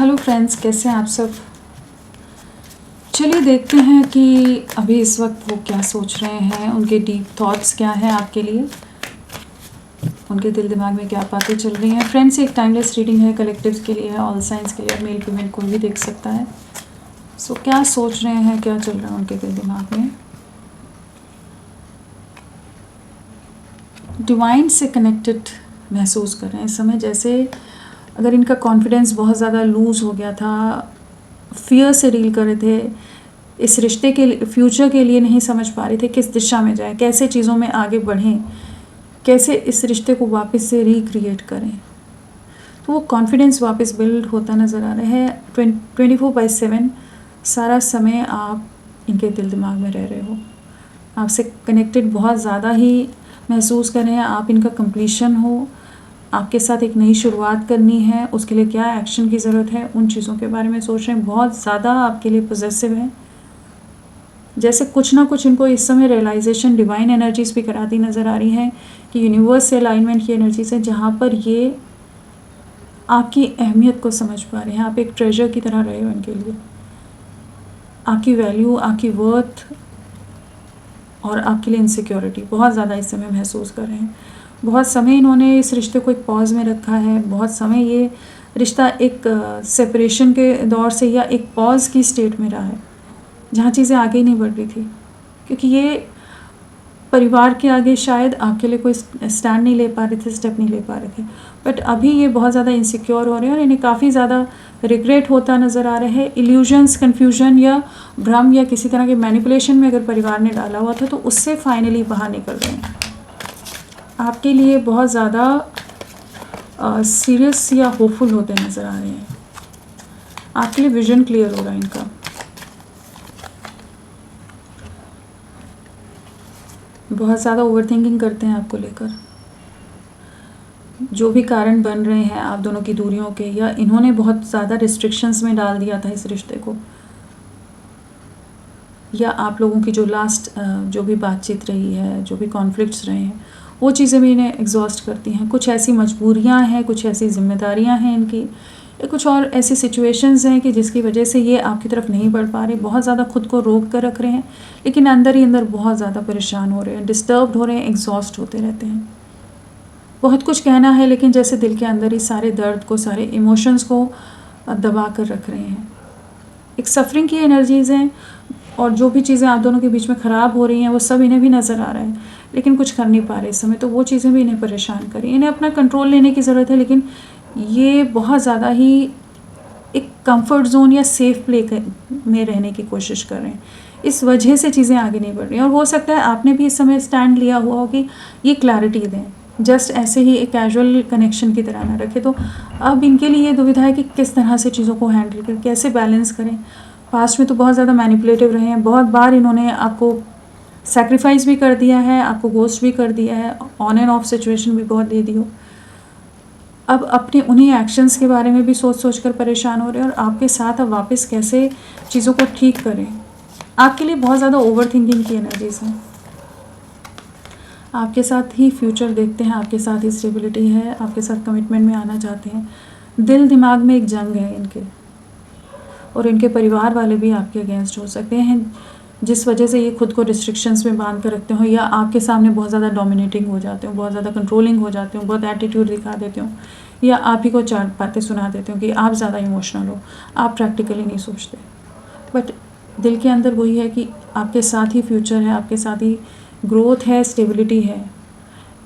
Hello friends, कैसे हैं आप सब। चलिए देखते हैं कि अभी इस वक्त वो क्या सोच रहे हैं, उनके डीप थॉट्स क्या हैं आपके लिए, उनके दिल दिमाग में क्या बातें चल रही हैं। फ्रेंड्स, एक टाइमलेस रीडिंग है, कलेक्टिव्स के लिए है, ऑल साइंस के लिए, मेल फीमेल कोई भी देख सकता है। सो क्या सोच रहे हैं, क्या चल रहा है उनके दिल दिमाग में। डिवाइन से कनेक्टेड महसूस कर रहे हैं इस समय, जैसे अगर इनका कॉन्फिडेंस बहुत ज़्यादा लूज़ हो गया था, फियर से डील कर रहे थे, इस रिश्ते के फ्यूचर के लिए नहीं समझ पा रहे थे किस दिशा में जाएं, कैसे चीज़ों में आगे बढ़ें, कैसे इस रिश्ते को वापस से रिक्रिएट करें। तो वो कॉन्फिडेंस वापस बिल्ड होता नज़र आ रहा है। 24/7 सारा समय आप इनके दिल दिमाग में रह रहे हो, आपसे कनेक्टेड बहुत ज़्यादा ही महसूस कर रहे हैं। आप इनका कंप्लीशन हो, आपके साथ एक नई शुरुआत करनी है, उसके लिए क्या एक्शन की ज़रूरत है, उन चीज़ों के बारे में सोच रहे हैं। बहुत ज़्यादा आपके लिए पॉजिटिव है, जैसे कुछ ना कुछ इनको इस समय रियलाइजेशन डिवाइन एनर्जीज भी कराती नज़र आ रही हैं कि यूनिवर्स से अलाइनमेंट की एनर्जीज है, जहाँ पर ये आपकी अहमियत को समझ पा रहे हैं। आप एक ट्रेजर की तरह रहे हो इनके लिए, आपकी वैल्यू, आपकी वर्थ और आपके लिए इनसिक्योरिटी बहुत ज़्यादा इस समय महसूस कर रहे हैं। बहुत समय इन्होंने इस रिश्ते को एक पॉज में रखा है, बहुत समय ये रिश्ता एक सेपरेशन के दौर से या एक पॉज की स्टेट में रहा है, जहाँ चीज़ें आगे ही नहीं बढ़ रही थी, क्योंकि ये परिवार के आगे शायद आपके लिए कोई स्टैंड नहीं ले पा रहे थे, स्टेप नहीं ले पा रहे थे। बट अभी ये बहुत ज़्यादा इनसिक्योर हो रहे हैं और इन्हें काफ़ी ज़्यादा रिग्रेट होता नज़र आ रहा है। इल्यूजन्स, कन्फ्यूजन या भ्रम या किसी तरह के मैनिपुलेशन में अगर परिवार ने डाला हुआ था, तो उससे फाइनली बाहर निकल रहे हैं। आपके लिए बहुत ज़्यादा सीरियस या होपफुल होते नज़र आ रहे हैं। आपके लिए विजन क्लियर हो रहा है इनका। बहुत ज़्यादा ओवरथिंकिंग करते हैं आपको लेकर, जो भी कारण बन रहे हैं आप दोनों की दूरियों के, या इन्होंने बहुत ज़्यादा रिस्ट्रिक्शंस में डाल दिया था इस रिश्ते को, या आप लोगों की जो लास्ट जो भी बातचीत रही है, जो भी कॉन्फ्लिक्ट्स रहे हैं, वो चीज़ें भी इन्हें एग्जॉस्ट करती हैं। कुछ ऐसी मजबूरियां हैं, कुछ ऐसी जिम्मेदारियां हैं इनकी, या कुछ और ऐसी सिचुएशंस हैं कि जिसकी वजह से ये आपकी तरफ नहीं बढ़ पा रहे। बहुत ज़्यादा खुद को रोक कर रख रहे हैं, लेकिन अंदर ही अंदर बहुत ज़्यादा परेशान हो रहे हैं, डिस्टर्ब्ड हो रहे हैं, एग्जॉस्ट होते रहते हैं। बहुत कुछ कहना है, लेकिन जैसे दिल के अंदर ही सारे दर्द को, सारे इमोशंस को दबा कर रख रहे हैं। एक सफरिंग की एनर्जीज़ हैं, और जो भी चीज़ें आप दोनों के बीच में ख़राब हो रही हैं वो सब इन्हें भी नज़र आ रहा है, लेकिन कुछ कर नहीं पा रहे इस समय। तो वो चीज़ें भी इन्हें परेशान करी। इन्हें अपना कंट्रोल लेने की ज़रूरत है, लेकिन ये बहुत ज़्यादा ही एक कंफर्ट जोन या सेफ प्ले में रहने की कोशिश कर रहे हैं। इस वजह से चीज़ें आगे नहीं बढ़ रही हैं। और हो सकता है आपने भी इस समय स्टैंड लिया हुआ हो कि ये क्लैरिटी दें, जस्ट ऐसे ही एक कैजुअल कनेक्शन की तरह ना रखें। तो अब इनके लिए ये दुविधा है कि किस तरह से चीज़ों को हैंडल करें, कैसे बैलेंस करें। पास्ट में तो बहुत ज़्यादा मैनिपुलेटिव रहे हैं, बहुत बार इन्होंने आपको सैक्रिफाइस भी कर दिया है, आपको गोस्ट भी कर दिया है, ऑन एंड ऑफ सिचुएशन भी बहुत दे दी हो। अब अपने उन्हीं एक्शंस के बारे में भी सोच कर परेशान हो रहे हैं, और आपके साथ अब वापस कैसे चीज़ों को ठीक करें। आपके लिए बहुत ज़्यादा ओवर थिंकिंग की एनर्जीज हैं। आपके साथ ही फ्यूचर देखते हैं, आपके साथ ही स्टेबिलिटी है, आपके साथ कमिटमेंट में आना चाहते हैं। दिल दिमाग में एक जंग है इनके, और इनके परिवार वाले भी आपके अगेंस्ट हो सकते हैं, जिस वजह से ये खुद को रिस्ट्रिक्शंस में बांध कर रखते हो, या आपके सामने बहुत ज़्यादा डोमिनेटिंग हो जाते हो, बहुत ज़्यादा कंट्रोलिंग हो जाते हो, बहुत एटीट्यूड दिखा देते हो, या आप ही को चार बातें सुना देते हो कि आप ज़्यादा इमोशनल हो, आप प्रैक्टिकली नहीं सोचते। बट दिल के अंदर वही है कि आपके साथ ही फ्यूचर है, आपके साथ ही ग्रोथ है, स्टेबिलिटी है।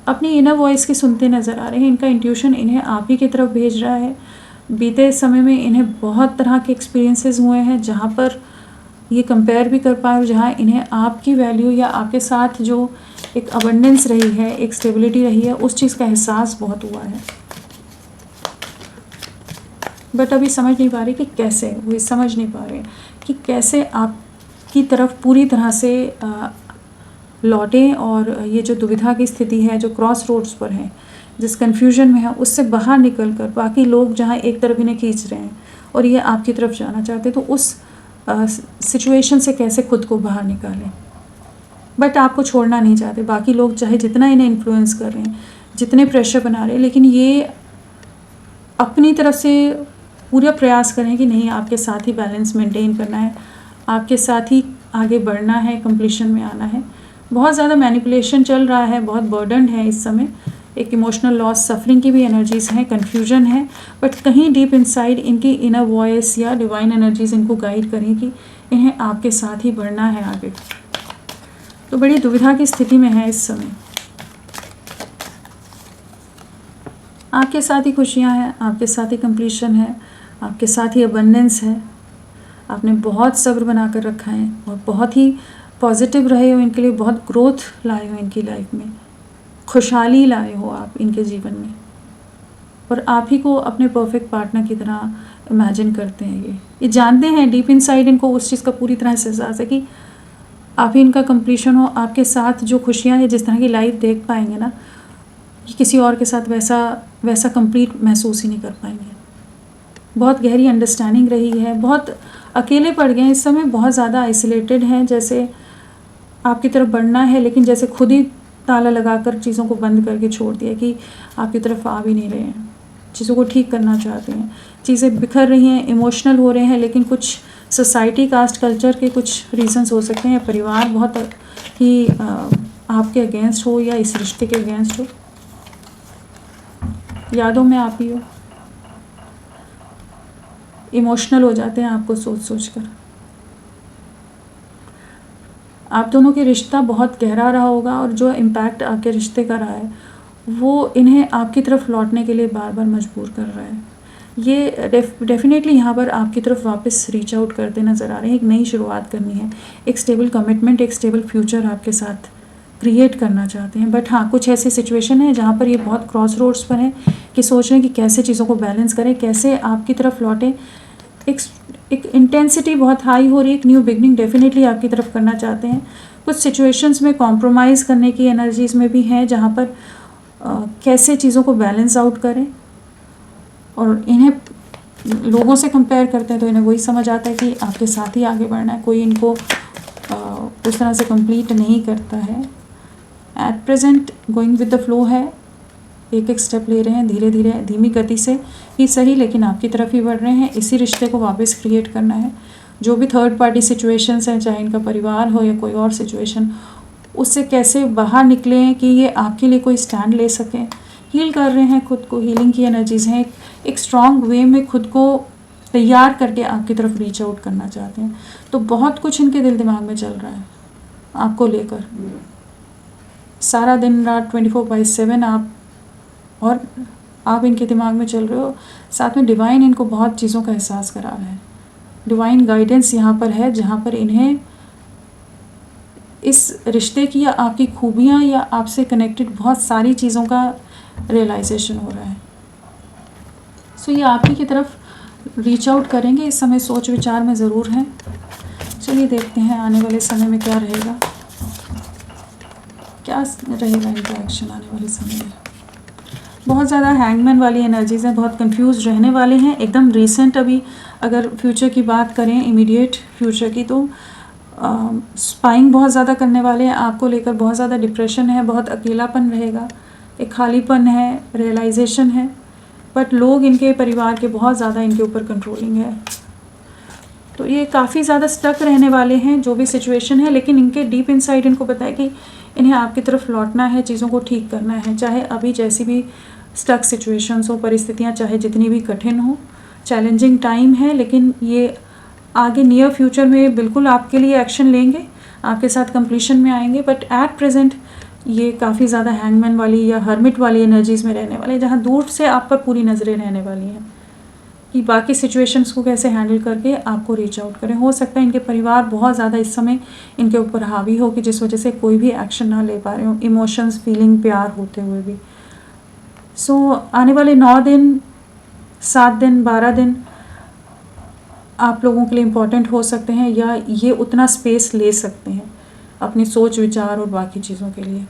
अपनी इनर वॉइस की सुनते नज़र आ रहे हैं। इनका इंट्यूशन इन्हें आप ही की तरफ भेज रहा है। बीते समय में इन्हें बहुत तरह के एक्सपीरियंसेस हुए हैं, जहाँ पर ये कंपेयर भी कर पाए, और जहाँ इन्हें आपकी वैल्यू या आपके साथ जो एक अबंडेंस रही है, एक स्टेबिलिटी रही है, उस चीज़ का एहसास बहुत हुआ है। बट अभी समझ नहीं पा रही कि कैसे, वो समझ नहीं पा रहे कि कैसे आपकी तरफ पूरी तरह से लौटें, और ये जो दुविधा की स्थिति है, जो क्रॉस रोड्स पर है, जिस कन्फ्यूजन में है, उससे बाहर निकल कर बाकी लोग जहाँ एक तरफ इन्हें खींच रहे हैं और ये आपकी तरफ जाना चाहते हैं, तो उस सिचुएशन से कैसे खुद को बाहर निकालें। बट आपको छोड़ना नहीं चाहते। बाकी लोग चाहे जितना इन्हें इन्फ्लुएंस कर रहे हैं, जितने प्रेशर बना रहे हैं, लेकिन ये अपनी तरफ से पूरा प्रयास करें कि नहीं, आपके साथ ही बैलेंस मेंटेन करना है, आपके साथ ही आगे बढ़ना है, कंप्लीशन में आना है। बहुत ज़्यादा मैनिपुलेशन चल रहा है, बहुत बर्डन है इस समय, एक इमोशनल लॉस, सफरिंग की भी एनर्जीज़ हैं, कन्फ्यूजन है, बट कहीं डीप इनसाइड इनकी इनर वॉइस या डिवाइन एनर्जीज़ इनको गाइड करें कि इन्हें आपके साथ ही बढ़ना है आगे। तो बड़ी दुविधा की स्थिति में है इस समय। आपके साथ ही खुशियाँ हैं, आपके साथ ही कंप्लीशन है, आपके साथ ही अबंडेंस है। आपने बहुत सब्र बना कर रखा है और बहुत ही पॉजिटिव रहे हो इनके लिए, बहुत ग्रोथ लाए हो इनकी लाइफ में, खुशहाली लाए हो आप इनके जीवन में, और आप ही को अपने परफेक्ट पार्टनर की तरह इमेजिन करते हैं। ये जानते हैं डीप इनसाइड, इनको उस चीज़ का पूरी तरह से एहसास है कि आप ही इनका कंप्लीशन हो। आपके साथ जो खुशियाँ हैं, जिस तरह की लाइफ देख पाएंगे ना, कि किसी और के साथ वैसा कंप्लीट महसूस ही नहीं कर पाएंगे। बहुत गहरी अंडरस्टैंडिंग रही है, बहुत अकेले पड़ गए हैं इस समय, बहुत ज़्यादा आइसोलेटेड हैं, जैसे आपकी तरफ बढ़ना है लेकिन जैसे खुद ही ताला लगाकर चीज़ों को बंद करके छोड़ दिया कि आपकी तरफ आ भी नहीं रहे हैं, चीज़ों को ठीक करना चाहते हैं, चीज़ें बिखर रही हैं, इमोशनल हो रहे हैं, लेकिन कुछ सोसाइटी, कास्ट, कल्चर के कुछ रीजंस हो सकते हैं, परिवार बहुत ही आपके अगेंस्ट हो या इस रिश्ते के अगेंस्ट हो, यादों में आप ही हो, इमोशनल हो जाते हैं आपको सोच कर। आप दोनों के रिश्ता बहुत गहरा रहा होगा और जो इम्पैक्ट आपके रिश्ते का रहा है वो इन्हें आपकी तरफ लौटने के लिए बार बार मजबूर कर रहा है। ये डेफिनेटली यहाँ पर आपकी तरफ वापस रीच आउट करते नज़र आ रहे हैं। एक नई शुरुआत करनी है, एक स्टेबल कमिटमेंट, एक स्टेबल फ्यूचर आपके साथ क्रिएट करना चाहते हैं। बट हाँ, कुछ ऐसी सिचुएशन है जहाँ पर ये बहुत क्रॉस रोड्स पर हैं कि सोच रहे हैं कि कैसे चीज़ों को बैलेंस करें, कैसे आपकी तरफ लौटें। एक इंटेंसिटी बहुत हाई हो रही है, एक न्यू बिगनिंग डेफिनेटली आपकी तरफ करना चाहते हैं। कुछ सिचुएशंस में कॉम्प्रोमाइज़ करने की एनर्जीज़ में भी हैं, जहाँ पर कैसे चीज़ों को बैलेंस आउट करें। और इन्हें लोगों से कंपेयर करते हैं तो इन्हें वही समझ आता है कि आपके साथ ही आगे बढ़ना है, कोई इनको उस तरह से कंप्लीट नहीं करता है। At present going with the flow है, एक एक स्टेप ले रहे हैं, धीरे धीरे, धीमी गति से ही सही, लेकिन आपकी तरफ ही बढ़ रहे हैं। इसी रिश्ते को वापस क्रिएट करना है। जो भी थर्ड पार्टी सिचुएशंस हैं, चाहे इनका परिवार हो या कोई और सिचुएशन, उससे कैसे बाहर निकलें कि ये आपके लिए कोई स्टैंड ले सकें। हील कर रहे हैं खुद को, हीलिंग की एनर्जीज़ हैं, एक स्ट्रॉन्ग वे में खुद को तैयार करके आपकी तरफ रीच आउट करना चाहते हैं। तो बहुत कुछ इनके दिल दिमाग में चल रहा है आपको लेकर, सारा दिन रात 24/7 आप इनके दिमाग में चल रहे हो। साथ में डिवाइन इनको बहुत चीज़ों का एहसास करा रहा है। डिवाइन गाइडेंस यहाँ पर है, जहाँ पर इन्हें इस रिश्ते की या आपकी खूबियाँ या आपसे कनेक्टेड बहुत सारी चीज़ों का रियलाइजेशन हो रहा है। सो ये आप ही की तरफ रीच आउट करेंगे। इस समय सोच विचार में ज़रूर हैं। चलिए देखते हैं आने वाले समय में क्या रहेगा, क्या रहेगा इनका एक्शन आने वाले समय में। बहुत ज़्यादा हैंगमैन वाली एनर्जीज़ हैं, बहुत कंफ्यूज रहने वाले हैं एकदम रिसेंट। अभी अगर फ्यूचर की बात करें, इमीडिएट फ्यूचर की, तो स्पाइंग बहुत ज़्यादा करने वाले हैं आपको लेकर। बहुत ज़्यादा डिप्रेशन है, बहुत अकेलापन रहेगा, एक खालीपन है, रियलाइजेशन है। बट लोग इनके परिवार के बहुत ज़्यादा इनके ऊपर कंट्रोलिंग है, तो ये काफ़ी ज़्यादा स्टक रहने वाले हैं जो भी सिचुएशन है। लेकिन इनके डीप इनसाइड इनको पता है कि इन्हें आपकी तरफ लौटना है, चीज़ों को ठीक करना है, चाहे अभी जैसी भी स्टक सिचुएशंस हो, परिस्थितियाँ चाहे जितनी भी कठिन हो, चैलेंजिंग टाइम है, लेकिन ये आगे नियर फ्यूचर में बिल्कुल आपके लिए एक्शन लेंगे, आपके साथ कंप्लीशन में आएंगे। बट एट प्रेजेंट ये काफ़ी ज़्यादा हैंगमैन वाली या हर्मिट वाली एनर्जीज़ में रहने वाले हैं, जहाँ दूर से आप पर पूरी नज़रें रहने वाली हैं कि बाकी सिचुएशंस को कैसे हैंडल करके आपको रीच आउट करें। हो सकता है इनके परिवार बहुत ज़्यादा इस समय इनके ऊपर हावी हो कि जिस वजह से कोई भी एक्शन ना ले पा रहे हो, इमोशंस, फीलिंग, प्यार होते हुए भी। सो आने वाले 9 दिन, 7 दिन, 12 दिन आप लोगों के लिए इम्पॉर्टेंट हो सकते हैं, या ये उतना स्पेस ले सकते हैं अपनी सोच विचार और बाकी चीज़ों के लिए।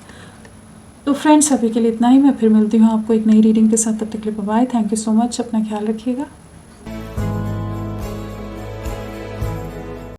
तो फ्रेंड्स, अभी के लिए इतना ही। मैं फिर मिलती हूँ आपको एक नई रीडिंग के साथ। तब तक के लिए bye. Thank you so much. अपना ख्याल रखिएगा।